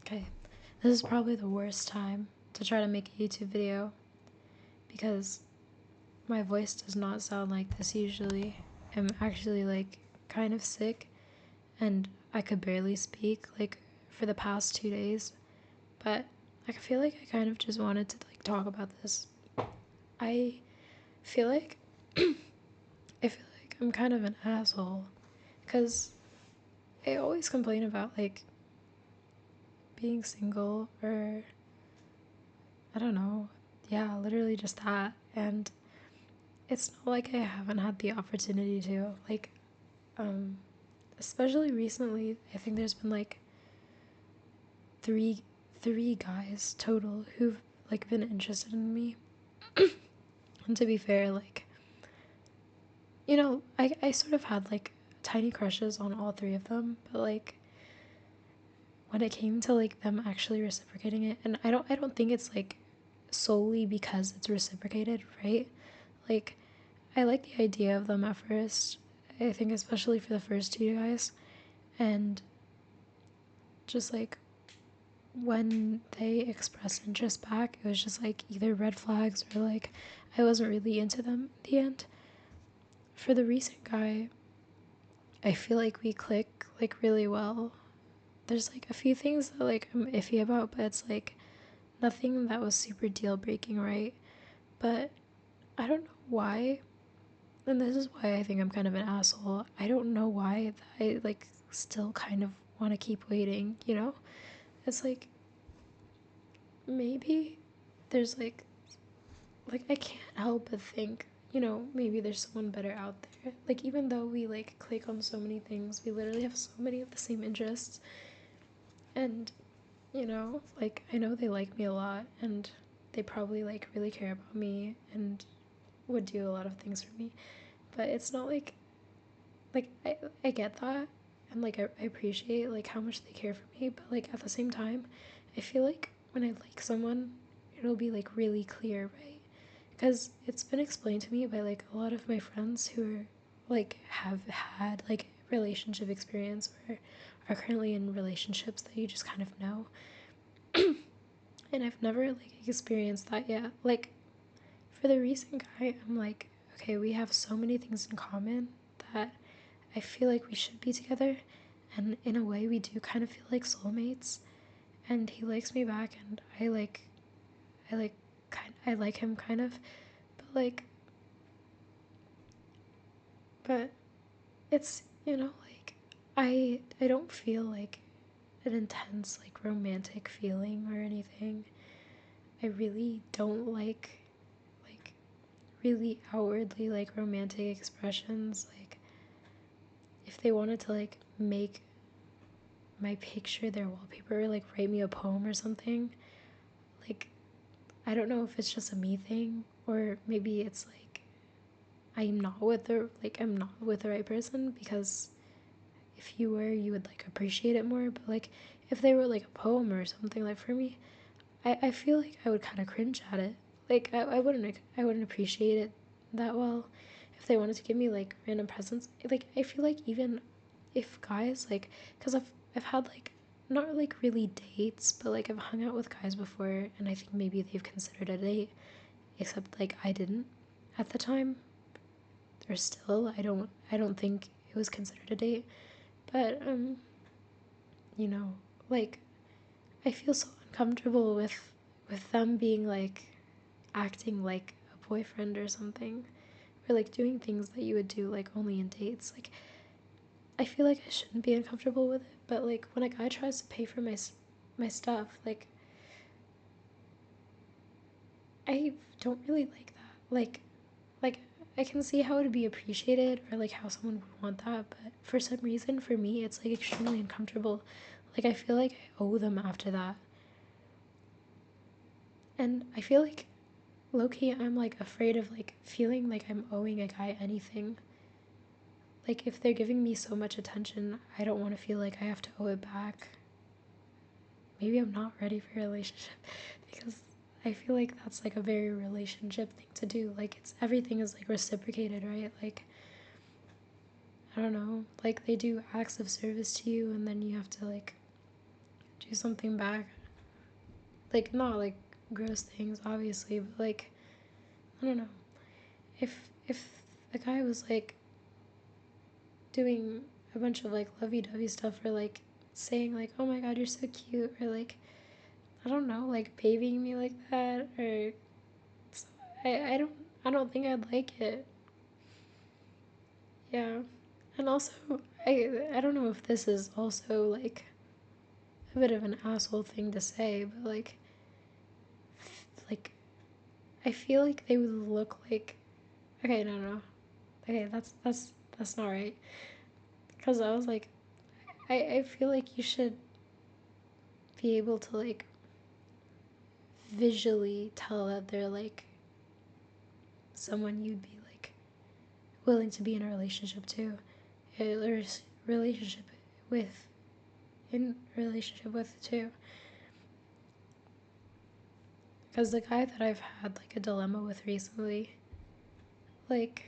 Okay, this is probably the worst time to try to make a YouTube video because my voice does not sound like this usually. I'm actually like kind of sick and I could barely speak like for the past 2 days, but I feel like I kind of just wanted to like talk about this. I feel like I feel like I'm kind of an asshole because I always complain about like being single or I don't know. Yeah, literally just that. And it's not like I haven't had the opportunity to. Like, um, especially recently, I think there's been like three three guys total who've like been interested in me. And to be fair, like, I sort of had like tiny crushes on all three of them, but like when it came to like them actually reciprocating it, and I don't think it's like solely because it's reciprocated, right? Like I like the idea of them at first. I think especially for the first two guys, and just like when they expressed interest back, it was just like either red flags or like I wasn't really into them in the end. For the recent guy, I feel like we click like really well. There's like a few things that like I'm iffy about, but it's like nothing that was super deal breaking, right? But I don't know why, and this is why I think I'm kind of an asshole. I don't know why I like still kind of want to keep waiting, you know? It's like maybe there's like I can't help but think, maybe there's someone better out there. Like even though we like click on so many things, we literally have so many of the same interests. And like I know they like me a lot and they probably like really care about me and would do a lot of things for me. But it's not like I get that and like I appreciate like how much they care for me, but like at the same time I feel like when I like someone it'll be like really clear, right? Because it's been explained to me by like a lot of my friends who are like have had like relationship experience or are currently in relationships that you just kind of know. And I've never like experienced that yet. Like for the recent guy I'm like, okay, we have so many things in common that I feel like we should be together, and in a way, we do kind of feel like soulmates. And he likes me back, and I like him kind of, but but it's like I don't feel like an intense like romantic feeling or anything. I really don't like really outwardly like romantic expressions. Like if they wanted to like make my picture their wallpaper or like write me a poem or something, like I don't know if it's just a me thing or maybe it's like I'm not with the right person, because if you were you would like appreciate it more. But like if they wrote like a poem or something, like for me, I feel like I would kind of cringe at it. Like I wouldn't appreciate it that well. If they wanted to give me like random presents, like I feel like even if guys like, because I've had like not like really dates, but like I've hung out with guys before and I think maybe they've considered a date, except like I didn't at the time, or still I don't think it was considered a date. But you know like I feel so uncomfortable with them being like acting like a boyfriend or something, or like doing things that you would do like only in dates. Like I feel like I shouldn't be uncomfortable with it, but like when a guy tries to pay for my stuff, I don't really like that. Like I can see how it would be appreciated or like how someone would want that, but for some reason for me it's like extremely uncomfortable. Like I feel like I owe them after that. And I feel like low key I'm like afraid of like feeling like I'm owing a guy anything. Like if they're giving me so much attention, I don't want to feel like I have to owe it back. Maybe I'm not ready for a relationship because I feel like that's like a very relationship thing to do. Like it's everything is like reciprocated, right? Like I don't know, like they do acts of service to you and then you have to like do something back. Like, not like gross things, obviously, but like, I don't know. If the guy was like doing a bunch of like lovey-dovey stuff, or like saying like, oh my god, you're so cute, or like, I don't know, like babying me like that, or I don't, I don't think I'd like it. Yeah. And also, I don't know if this is also like a bit of an asshole thing to say, but like I feel like they would look like, okay, no. Okay, that's not right. Cuz I was like, I feel like you should be able to like visually tell that they're like someone you'd be like willing to be in a relationship to, or relationship with, in relationship with too. Because the guy that I've had like a dilemma with recently, like,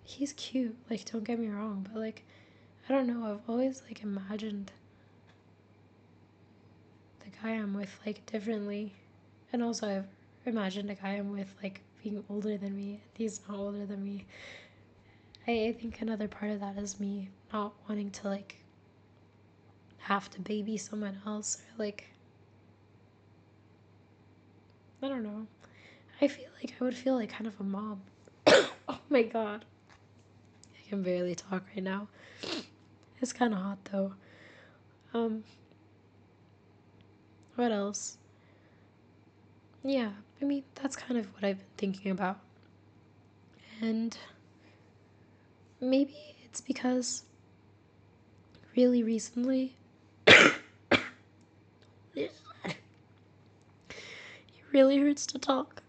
he's cute, like, don't get me wrong, but like, I don't know, I've always like imagined the guy I'm with like differently. And also I've imagined a guy I'm with like being older than me. He's not older than me. I think another part of that is me not wanting to like have to baby someone else, or like, I don't know. I feel like I would feel like kind of a mom. Oh my god. I can barely talk right now. It's kind of hot though. Um, what else? Yeah, I mean, that's kind of what I've been thinking about. And maybe it's because really recently, it really hurts to talk.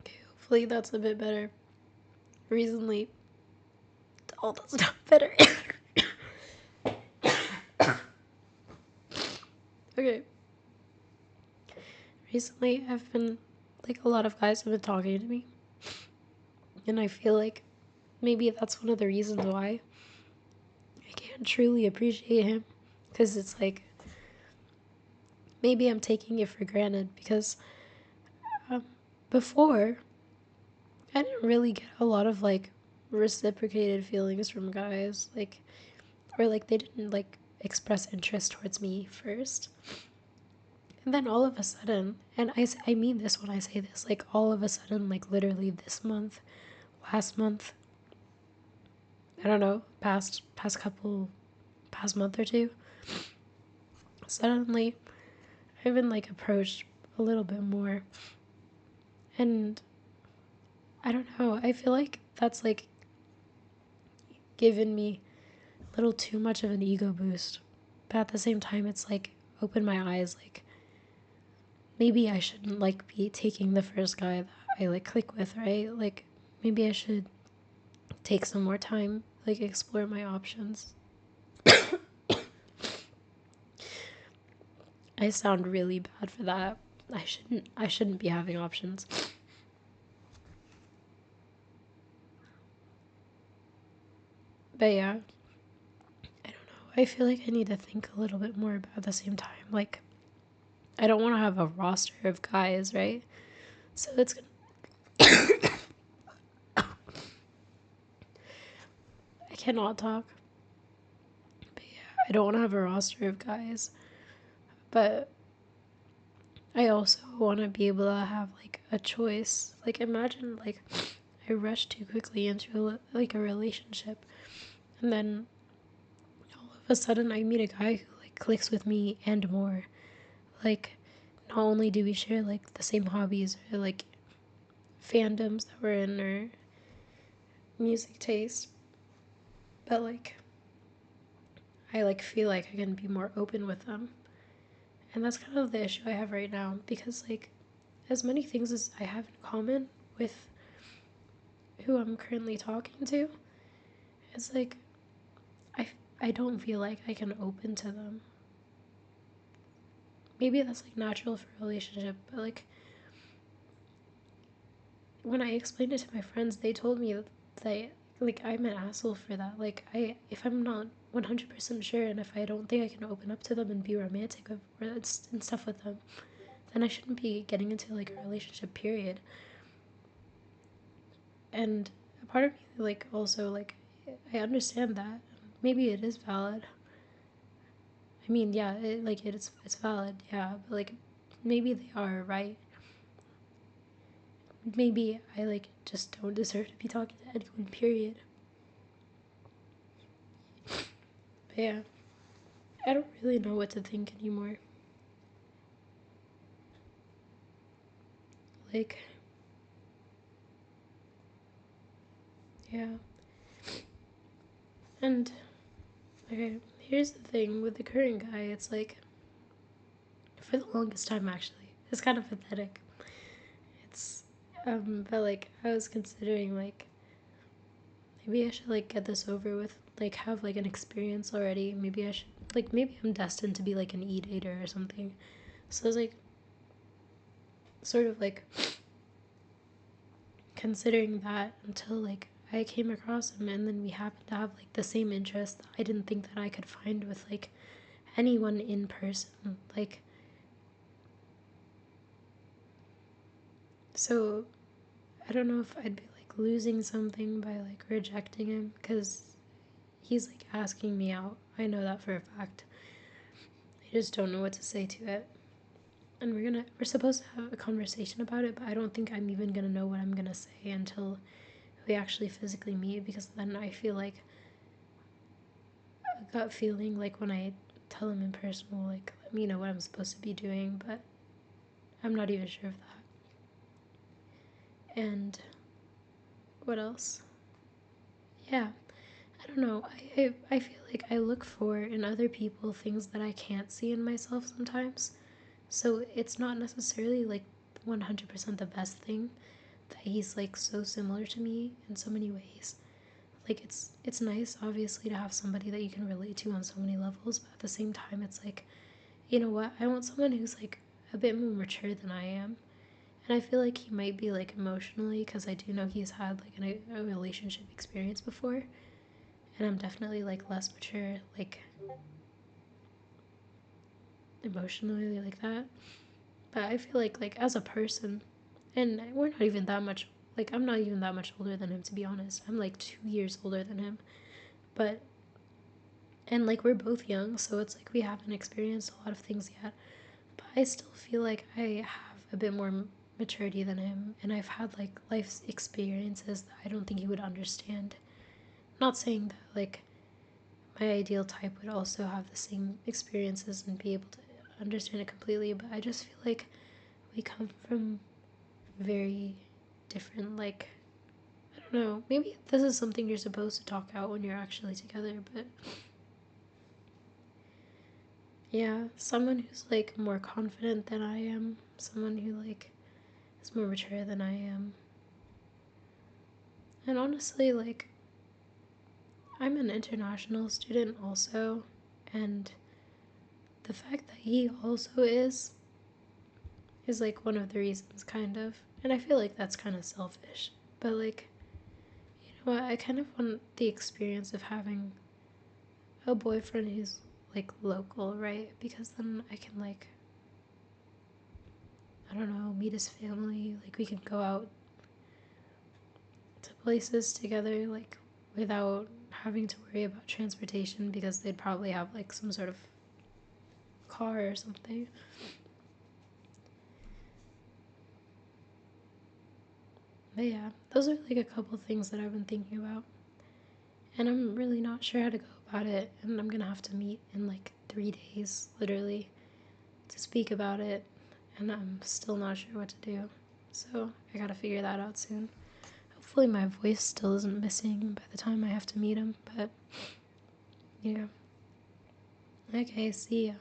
Okay, hopefully that's a bit better. Recently, oh, that's not better. Okay. Recently, I've been, like, a lot of guys have been talking to me. And I feel like maybe that's one of the reasons why I can't truly appreciate him. Because it's like, maybe I'm taking it for granted. Because um, before, I didn't really get a lot of, like, reciprocated feelings from guys. Like, or, like, they didn't, like, express interest towards me first. And then all of a sudden, and I mean this when I say this, like, all of a sudden, like, literally this month, last month, I don't know, past month or two, suddenly I've been like approached a little bit more. And I don't know, I feel like that's like given me a little too much of an ego boost. But at the same time, it's like opened my eyes, like maybe I shouldn't like be taking the first guy that I like click with, right? Like maybe I should take some more time, like explore my options. I sound really bad for that. I shouldn't be having options. But yeah, I don't know. I feel like I need to think a little bit more, but at the same time, like, I don't want to have a roster of guys, right? So it's gonna. I cannot talk. But yeah, I don't want to have a roster of guys. But I also want to be able to have, like, a choice. Like, imagine, like, I rush too quickly into, like, a relationship. And then all of a sudden I meet a guy who, like, clicks with me and more. Like, not only do we share, like, the same hobbies, or, like, fandoms that we're in, or music taste, but like I like feel like I can be more open with them. And that's kind of the issue I have right now, because like as many things as I have in common with who I'm currently talking to, it's like I I don't feel like I can open to them. Maybe that's like natural for a relationship, but like when I explained it to my friends, they told me that like I'm an asshole for that. Like if I'm not 100% sure, and if I don't think I can open up to them and be romantic and stuff with them, then I shouldn't be getting into like a relationship, period. And a part of me like also like I understand that maybe it is valid. I mean, yeah, it's valid, yeah, but like maybe they are right. Maybe I like just don't deserve to be talking to anyone, period. But yeah, I don't really know what to think anymore. Like, yeah. And okay, here's the thing with the current guy, it's like for the longest time actually. It's kind of pathetic. It's but like I was considering like maybe I should like get this over with, like have like an experience already. Maybe I should like maybe I'm destined to be like an e-dater or something. So I was like sort of like considering that until like I came across him, and then we happened to have like the same interest that I didn't think that I could find with like anyone in person. Like, so I don't know if I'd be like losing something by like rejecting him, because he's like asking me out. I know that for a fact. I just don't know what to say to it. And we're supposed to have a conversation about it, but I don't think I'm even gonna know what I'm gonna say until we actually physically meet, because then I feel like a gut feeling like when I tell him in person will like let me know what I'm supposed to be doing, but I'm not even sure of that. And what else? Yeah, I don't know. I feel like I look for in other people things that I can't see in myself sometimes. So it's not necessarily like 100% the best thing that he's like so similar to me in so many ways. Like it's nice obviously to have somebody that you can relate to on so many levels, but at the same time it's like, you know what? I want someone who's like a bit more mature than I am. And I feel like he might be like emotionally, because I do know he's had like a relationship experience before. And I'm definitely like less mature, like emotionally like that. But I feel like as a person, and we're not even that much, like I'm not even that much older than him, to be honest. I'm like 2 years older than him. But and like we're both young, so it's like we haven't experienced a lot of things yet. But I still feel like I have a bit more maturity than him, and I've had like life experiences that I don't think he would understand. Not saying that like my ideal type would also have the same experiences and be able to understand it completely, but I just feel like we come from very different, like, I don't know, maybe this is something you're supposed to talk out when you're actually together, but yeah, someone who's like more confident than I am, someone who like is more mature than I am. And honestly, like, I'm an international student also, and the fact that he also is like one of the reasons, kind of. And I feel like that's kind of selfish, but like, you know what? I kind of want the experience of having a boyfriend who's like local, right? Because then I can like, I don't know, meet his family. Like we could go out to places together, like without having to worry about transportation, because they'd probably have like some sort of car or something. But yeah, those are like a couple things that I've been thinking about. And I'm really not sure how to go about it. And I'm gonna have to meet in like 3 days, literally, to speak about it. And I'm still not sure what to do. So I gotta figure that out soon. Hopefully, my voice still isn't missing by the time I have to meet him. But yeah. Okay, see ya.